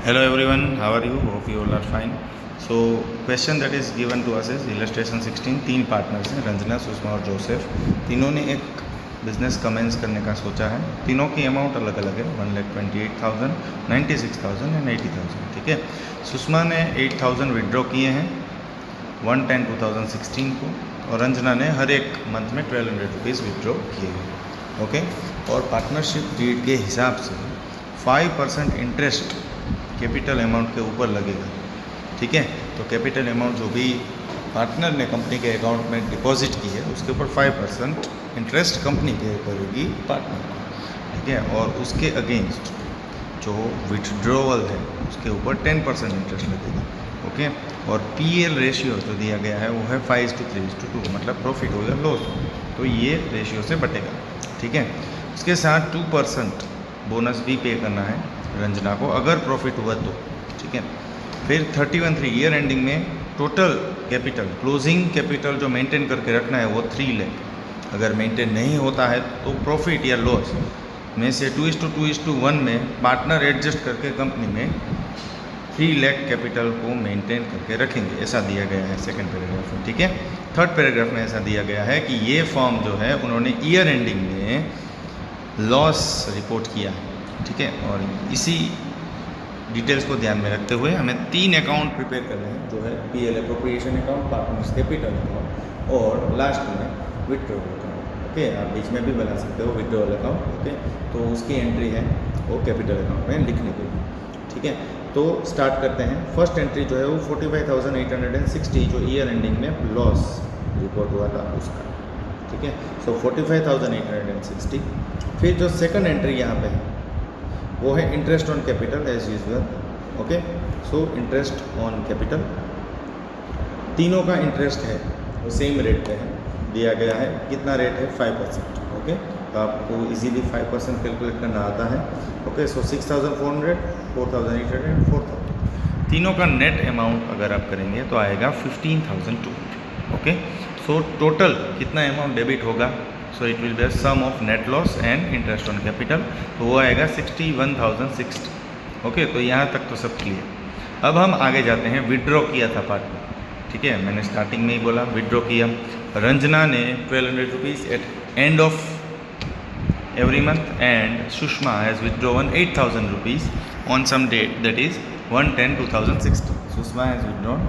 Hello everyone, how are you? Hope you all are fine. So question that is given to us is illustration 16. तीन partners हैं, रंजना, सुषमा और Joseph. तीनों ने एक business commence करने का सोचा है। तीनों की अमाउंट अलग अलग है, 1,28,000, 96,000 एंड 80,000। ठीक है, सुषमा ने 8,000 विड्रॉ किए हैं 1/10/2016 को, और रंजना ने हर एक मंथ में 1,200 रुपीज़ विड्रॉ किए हैं। ओके, और पार्टनरशिप डीड के हिसाब से 5% इंटरेस्ट कैपिटल अमाउंट के ऊपर लगेगा। ठीक है, तो कैपिटल अमाउंट जो भी पार्टनर ने कंपनी के अकाउंट में डिपॉजिट की है उसके ऊपर 5% इंटरेस्ट कंपनी पे करेगी पार्टनर को। ठीक है, और उसके अगेंस्ट जो विथड्रॉवल है उसके ऊपर 10% इंटरेस्ट लगेगा। ओके, और PL रेशियो जो दिया गया है वो है 5:3:2, मतलब प्रॉफिट हो या लॉस हो तो ये रेशियो से बटेगा। ठीक है, उसके साथ 2% बोनस भी पे करना है रंजना को अगर प्रॉफिट हुआ तो। ठीक है, फिर 31/3 ईयर एंडिंग में टोटल कैपिटल, क्लोजिंग कैपिटल जो मेंटेन करके रखना है वो 3 लाख। अगर मेंटेन नहीं होता है तो प्रॉफिट या लॉस में से 2:2:1 में पार्टनर एडजस्ट करके कंपनी में 3 लाख कैपिटल को मेंटेन करके रखेंगे, ऐसा दिया गया है सेकंड पैराग्राफ में। ठीक है, थर्ड पैराग्राफ में ऐसा दिया गया है कि ये फॉर्म जो है उन्होंने ईयर एंडिंग में लॉस रिपोर्ट किया है। ठीक है, और इसी डिटेल्स को ध्यान में रखते हुए हमें 3 अकाउंट प्रिपेयर कर रहे हैं, जो है PL appropriation account, partners capital account और लास्ट में विथड्रॉवल अकाउंट। ओके, आप बीच में भी बना सकते हो विथड्रॉवल अकाउंट। ओके, तो उसकी एंट्री है वो कैपिटल अकाउंट में लिखने के लिए। ठीक है, तो स्टार्ट करते हैं। फर्स्ट एंट्री जो है वो 45,860 जो ईयर एंडिंग में लॉस रिपोर्ट हुआ था उसका। ठीक है, सो 45,860। फिर जो सेकंड एंट्री यहाँ पे है वो है interest on capital as usual. Okay, so interest on capital, तीनों का इंटरेस्ट है वो सेम रेट पे है, दिया गया है। कितना रेट है? 5%। ओके, तो आपको इजीली 5% कैलकुलेट करना आता है। ओके, सो 6,400, 4,800, 4,000, तीनों का नेट अमाउंट अगर आप करेंगे तो आएगा 15,200। ओके, सो टोटल कितना अमाउंट डेबिट होगा? So it will be sum of net loss and interest on capital, तो वो आएगा 61,060। ओके, तो यहाँ तक तो सब क्लियर। अब हम आगे जाते हैं। विड्रॉ किया था पार्टनर। ठीक है, मैंने स्टार्टिंग में ही बोला विड्रॉ किया। रंजना ने 1,200 rupees at end of every month and Sushma has withdrawn 8,000 rupees on some date that is 1/10/2016। Sushma has withdrawn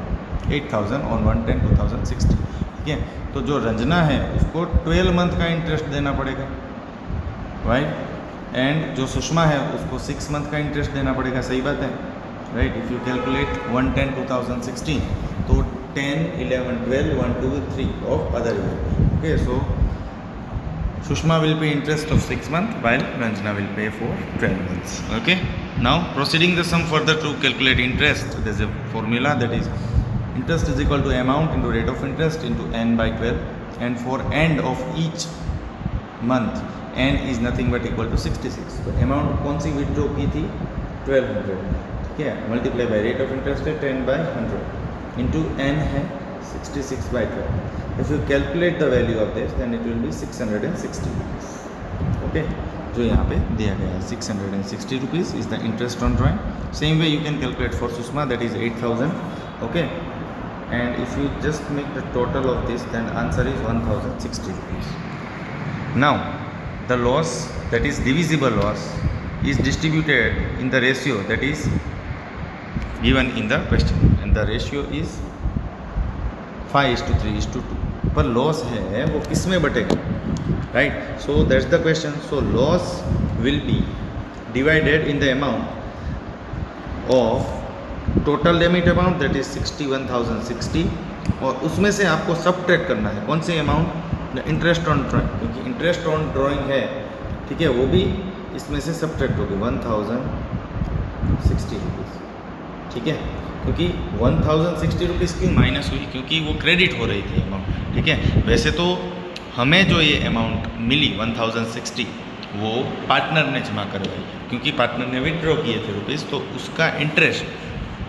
8,000 on 1/10/2016। ठीक है, तो जो रंजना है उसको 12 मंथ का इंटरेस्ट देना पड़ेगा, राइट, एंड जो सुषमा है उसको 6 मंथ का इंटरेस्ट देना पड़ेगा। सही बात है, राइट। इफ़ यू कैलकुलेट 1/10/2016 तो 10, 11, 12, 1, 2, 3 of other year. Okay, so Sushma will pay interest of 6 months while Ranjana will pay for 12 months. Okay, now proceeding the sum further to calculate interest, there is a formula that is interest is equal to amount into rate of interest into n/12, and for end of each month n is nothing but equal to 66। तो amount कौन सी withdraw की थी? 1,200। ठीक है, multiply by rate of interest है 10/100 into n है 66/12। If you calculate the value of this then it will be 660 rupees. Okay, जो यहाँ पे दिया गया है 660 rupees is the interest on drawing. Same way you can calculate for Sushma, that is 8,000। Okay, and if you just make the total of this then answer is 1,060 rupees. Now the loss, that is divisible loss, is distributed in the ratio that is given in the question, and the ratio is 5:3:2। पर loss है वो किस में बटेगा, right? So that's the question. So loss will be divided in the amount of total debit amount that is 61,060, और उसमें से आपको सब्ट्रैक्ट करना है कौन से अमाउंट? इंटरेस्ट ऑन ड्राइंग, क्योंकि इंटरेस्ट ऑन ड्राइंग है। ठीक है, वो भी इसमें से सब्ट्रैक्ट होगी 1,060 रुपीज़। ठीक है, क्योंकि 1,060 रुपीज़ क्यों माइनस हुई? क्योंकि वो क्रेडिट हो रही थी अमाउंट। ठीक है, वैसे तो हमें जो ये अमाउंट मिली 1,060 वो पार्टनर ने जमा करवाई, क्योंकि पार्टनर ने विड्रॉ किए थे रुपीज़, तो उसका इंटरेस्ट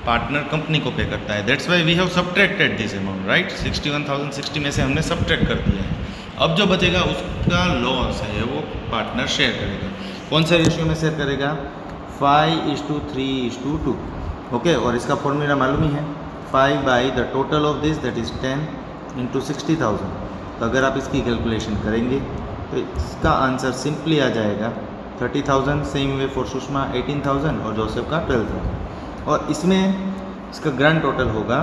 पार्टनर कंपनी को पे करता है। That's why we have subtracted this amount, right. 61,060 में से हमने सब्ट्रैक्ट कर दिया है। अब जो बचेगा उसका लॉस है वो पार्टनर शेयर करेगा। कौन सा रेशियो में शेयर करेगा? 5:3:2. ओके, और इसका फॉर्मूला मालूम ही है, 5 by the total of this that is 10 into 60,000. तो अगर आप इसकी कैलकुलेशन करेंगे तो इसका आंसर सिंपली आ जाएगा 30,000. सेम वे फॉर सुषमा 18,000 और जोसेफ का 12,000. और इसमें इसका ग्रैंड टोटल होगा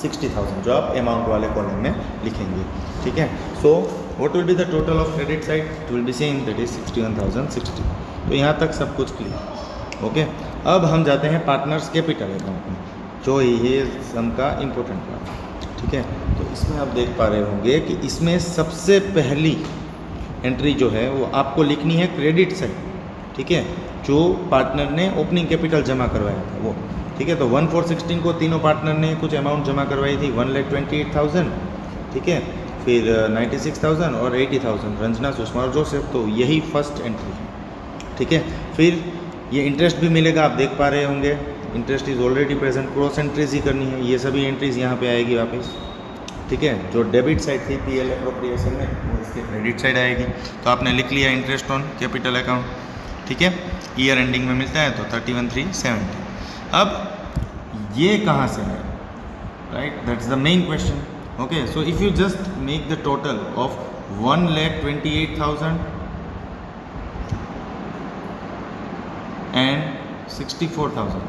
60,000 जो आप अमाउंट वाले कॉलम में लिखेंगे. ठीक है. So what will be the total of credit side? It will B same, that is 61,060. तो यहाँ तक सब कुछ क्लियर. ओके, अब हम जाते हैं पार्टनर्स कैपिटल अकाउंट में, जो ये सम का इम्पोर्टेंट पार्ट. ठीक है. तो इसमें आप देख पा रहे होंगे कि इसमें सबसे पहली एंट्री जो है वो आपको लिखनी है क्रेडिट साइड. ठीक है, जो पार्टनर ने ओपनिंग कैपिटल जमा करवाया था वो. ठीक है. तो 1/4/16 को तीनों पार्टनर ने कुछ अमाउंट जमा करवाई थी, 1,28,000. ठीक है. फिर 96,000 और 80,000 रंजना, सुषमा और जोसेफ. तो यही फर्स्ट एंट्री है. ठीक है. फिर ये इंटरेस्ट भी मिलेगा, आप देख पा रहे होंगे. Interest is already present, cross entries ही करनी है. ये सभी एंट्रीज यहाँ पे आएगी वापस. ठीक है. जो डेबिट साइड थी पीएल एप्रोप्रिएशन में, वो इसके क्रेडिट साइड आएगी. तो आपने लिख लिया इंटरेस्ट ऑन कैपिटल अकाउंट. ठीक है. ईयर एंडिंग में मिलता है तो 31,370. अब ये कहाँ से है? Right, that's the main question. Okay, so if you just make the total of 1,28,000 and 64,000,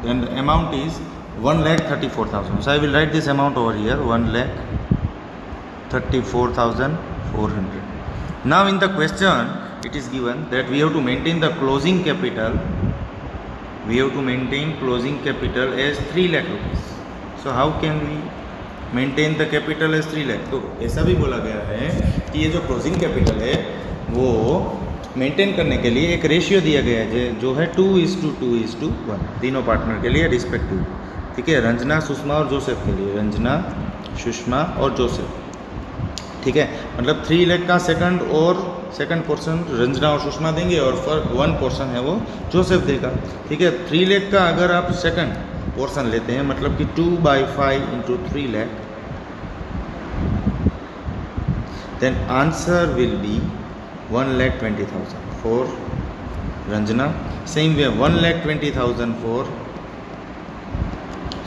then the amount is 1,34,000. So I will write this amount over here, 1,34,400. Now in the question it is given that we have to maintain the closing capital. We have to maintain closing capital as 3 lakh rupees. So how can we maintain the capital as 3 lakh? तो ऐसा भी बोला गया है कि ये जो closing capital है वो मेंटेन करने के लिए एक रेशियो दिया गया है जो है 2:2:1 तीनों पार्टनर के लिए रिस्पेक्टिव. ठीक है. रंजना, सुषमा और जोसेफ के लिए, रंजना, सुषमा और जोसेफ. ठीक है. मतलब 3 लाख का सेकंड पोर्शन रंजना और सुषमा देंगे और 1 पोर्शन है वो जोसेफ देगा. ठीक है. 3 लाख का अगर आप सेकंड पोर्शन लेते हैं, मतलब कि 2/5 into 3 lakh, then answer will be 1,20,000 for Ranjana. Same way 1,20,000 for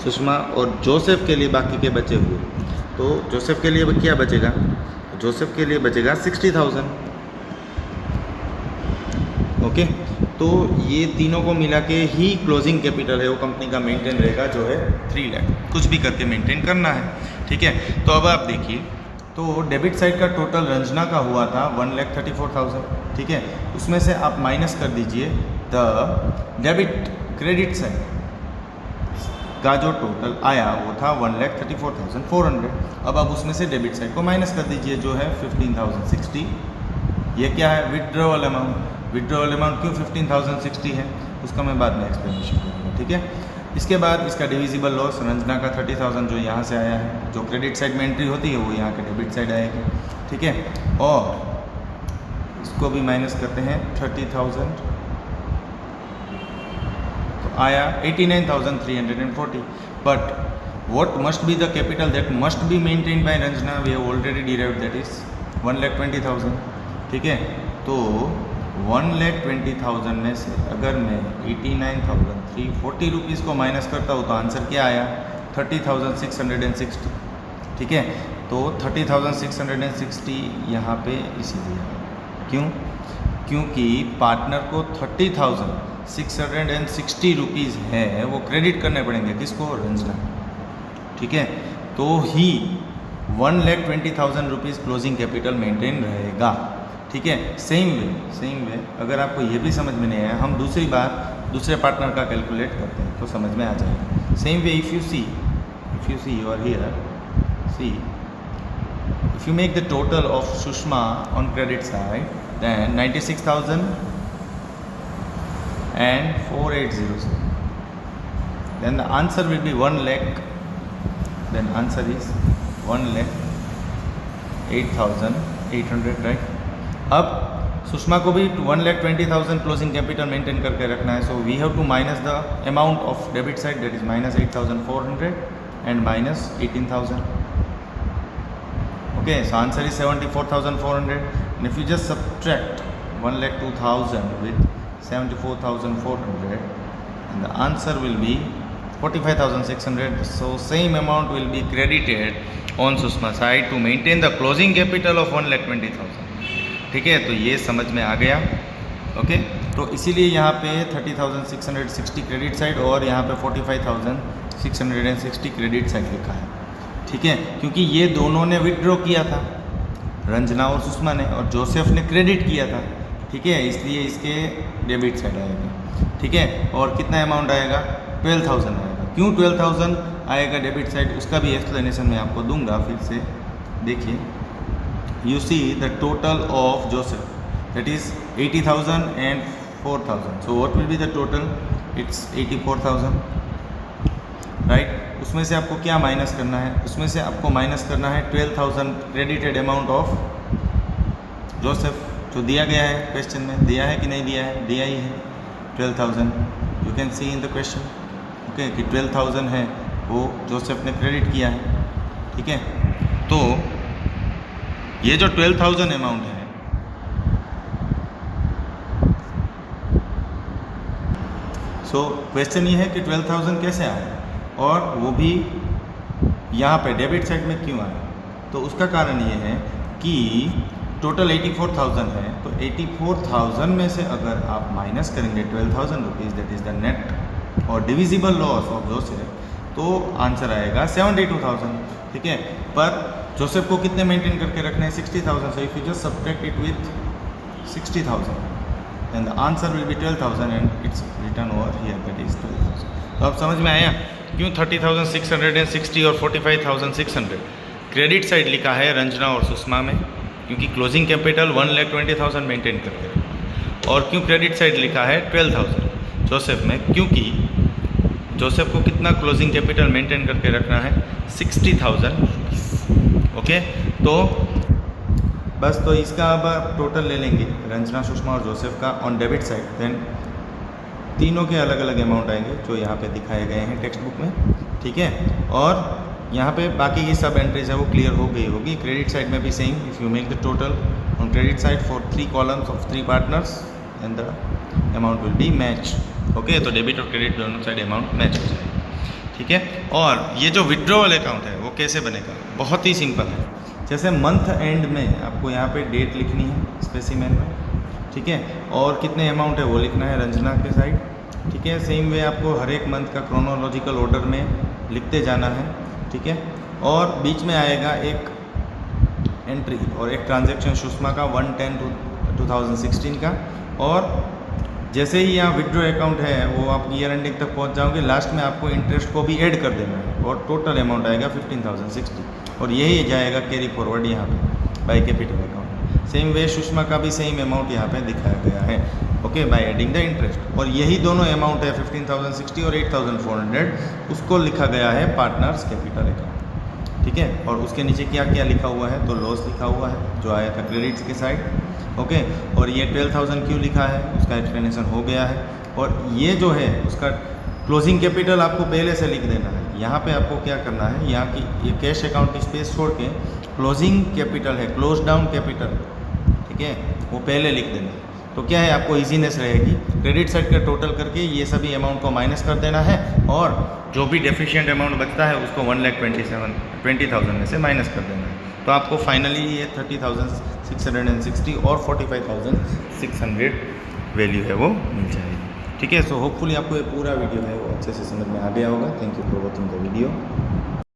Sushma. और जोसेफ के लिए बाकी के बचे हुए, तो जोसेफ के लिए क्या बचेगा? जोसेफ के लिए बचेगा 60,000. ओके. तो ये तीनों को मिला के ही क्लोजिंग कैपिटल है वो कंपनी का मेंटेन रहेगा, जो है 3 लाख. कुछ भी करके मेंटेन करना है. ठीक है. तो अब आप देखिए, तो डेबिट साइड का टोटल रंजना का हुआ था 1,34,000. ठीक है. उसमें से आप माइनस कर दीजिए द क्रेडिट साइड का जो टोटल आया वो था 1,34,400. अब आप उसमें से डेबिट साइड को माइनस कर दीजिए, जो है 15,060. ये क्या है? Withdrawal amount. विड्रॉवल अमाउंट क्यों 15,060 है उसका मैं बाद में एक्सप्लेनेशन करूँगा. ठीक है. इसके बाद इसका डिविजिबल लॉस रंजना का 30,000 जो यहाँ से आया है, जो क्रेडिट साइड में एंट्री होती है वो यहाँ के डेबिट साइड आएगी. ठीक है. और इसको भी माइनस करते हैं 30,000, तो आया 89,340. But what must be the capital that must be maintained by Ranjana? We have already derived, that is 1,20,000. ठीक है. तो 1,20,000 में से अगर मैं 89,340 रुपीज़ को माइनस करता हूँ तो आंसर क्या आया? 30,660. ठीक है. तो 30,660 यहाँ पे इसीलिए. क्यों? क्योंकि पार्टनर को 30,660 रुपीज़ है वो क्रेडिट करने पड़ेंगे. किसको? रंजना. ठीक है. तो ही 1,20,000 रुपीज़ क्लोजिंग कैपिटल मेंटेन रहेगा. ठीक है. सेम वे अगर आपको ये भी समझ में नहीं आया, हम दूसरी बार दूसरे पार्टनर का कैलकुलेट करते हैं तो समझ में आ जाएगा. Same way if you see you are here, see if you make the total of Sushma on credit side, then 96,000 and 4,807. Then the answer will be 1 lakh. Then answer is 1,08,800, right? अब सुषमा को भी 1,20,000 क्लोजिंग कैपिटल मेंटेन करके रखना है. So we have to minus the amount of debit side, that is -8,400 and -18,000. Okay. So answer is 74,400. And if you just subtract 1,02,000 with 74,400 and the answer will be 45,600. So same amount will be credited on Sushma side to maintain the closing capital of 1,20,000. ठीक है, तो ये समझ में आ गया। Okay, तो इसीलिए यहाँ पे 30,660 क्रेडिट साइड और यहाँ पे 45,660 क्रेडिट साइड लिखा है। ठीक है, क्योंकि ये दोनों ने विथड्रॉ किया था, रंजना और सुषमा ने, और जोसेफ ने क्रेडिट किया था। ठीक है, इसलिए इसके डेबिट साइड आएगा। ठीक है, और कितना अमाउंट आएगा? 12,000 आएगा। क्यों 12,000 आएगा डेबिट साइड, उसका भी एक्सप्लेनेशन मैं आपको दूंगा। फिर से देखिए, you see the total of Joseph, that is 80,000 and 4,000. So what will be the total? It's 84,000, right? उसमें से आपको क्या माइनस करना है? उसमें से आपको माइनस करना है 12,000 क्रेडिटेड अमाउंट ऑफ जोसेफ, जो दिया गया है क्वेश्चन में। दिया है कि नहीं दिया है? दिया ही है 12,000। You can see in the question, okay, कि 12,000 है वो जोसेफ ने क्रेडिट किया है। ठीक है, तो ये जो 12,000 अमाउंट है, सो क्वेश्चन ये है कि 12,000 कैसे आया और वो भी यहाँ पे डेबिट साइड में क्यों आया? तो उसका कारण ये है कि टोटल 84,000 है, तो 84,000 में से अगर आप माइनस करेंगे 12,000 rupees, that is the net और डिविजिबल लॉस ऑफ जोसेफ, तो आंसर आएगा 72,000। ठीक है, पर जोसेफ को कितने मेंटेन करके रखने हैं? 60,000। So if you just subtract it with 60,000 and the answer will B 12,000 and it's return over here, that is 12,000। तो अब समझ में आया क्यों 30,660 और 45,600 क्रेडिट साइड लिखा है रंजना और सुषमा में? क्योंकि क्लोजिंग कैपिटल 1,20,000 मेंटेन करके रखना। और क्यों क्रेडिट साइड लिखा है 12,000 जोसेफ में? क्योंकि जोसेफ को कितना क्लोजिंग कैपिटल मेंटेन करके रखना है? 60,000 रुपीज़। ओके, तो बस, तो इसका अब टोटल ले लेंगे रंजना, सुषमा और जोसेफ का ऑन डेबिट साइड, देन तीनों के अलग अलग अमाउंट आएंगे जो यहाँ पे दिखाए गए हैं टेक्स्ट बुक में। ठीक है, और यहाँ पे बाकी की सब एंट्रीज है वो क्लियर हो गई होगी। क्रेडिट साइड में भी same, if you make the total on credit side for 3 columns of 3 partners and the amount will be match. Okay, तो डेबिट और क्रेडिट दोनों साइड अमाउंट मैच हो जाएगा। ठीक है, और ये जो विड्रॉवल अकाउंट है वो कैसे बनेगा? बहुत ही सिंपल है। जैसे मंथ एंड में आपको यहाँ पे डेट लिखनी है स्पेसिमेन में, ठीक है, और कितने अमाउंट है वो लिखना है रंजना के साइड। ठीक है, सेम वे आपको हर एक मंथ का क्रोनोलॉजिकल ऑर्डर में लिखते जाना है। ठीक है, और बीच में आएगा एक एंट्री और एक ट्रांजैक्शन सुषमा का 1/10/2016 का, और जैसे ही यहाँ विड्रॉ अकाउंट है वो आप ईयर एंडिंग तक पहुँच जाओगे, लास्ट में आपको इंटरेस्ट को भी ऐड कर देना है और टोटल अमाउंट आएगा 15,060, और यही जाएगा कैरी फॉरवर्ड यहाँ पे by capital account. Same way Sushma का भी सेम अमाउंट यहाँ पे दिखाया गया है, okay, by adding the interest, और यही दोनों अमाउंट है 15,060 और 8,400, उसको लिखा गया है पार्टनर्स कैपिटल अकाउंट। ठीक है, और उसके नीचे क्या क्या लिखा हुआ है? तो लॉस लिखा हुआ है जो आया था क्रेडिट्स के साइड। ओके, और ये 12,000 क्यों लिखा है उसका एक्सप्लेनेशन हो गया है, और ये जो है उसका क्लोजिंग कैपिटल आपको पहले से लिख देना है। यहाँ पे आपको क्या करना है, यहाँ की ये कैश अकाउंट की स्पेस छोड़ के क्लोजिंग कैपिटल है, क्लोज डाउन कैपिटल, ठीक है, वो पहले लिख देना है। तो क्या है, आपको इजीनेस रहेगी। क्रेडिट साइड का टोटल करके ये सभी अमाउंट को माइनस कर देना है, और जो भी डेफिशिएंट अमाउंट बचता है उसको 1,20,000 में से माइनस कर देना है। तो आपको फाइनली ये 30,660 और 45,600 वैल्यू है वो मिल जाएगी। ठीक है, सो होपफुली आपको ये पूरा वीडियो है वो अच्छे से समझ में आ गया होगा। Thank you for watching the video.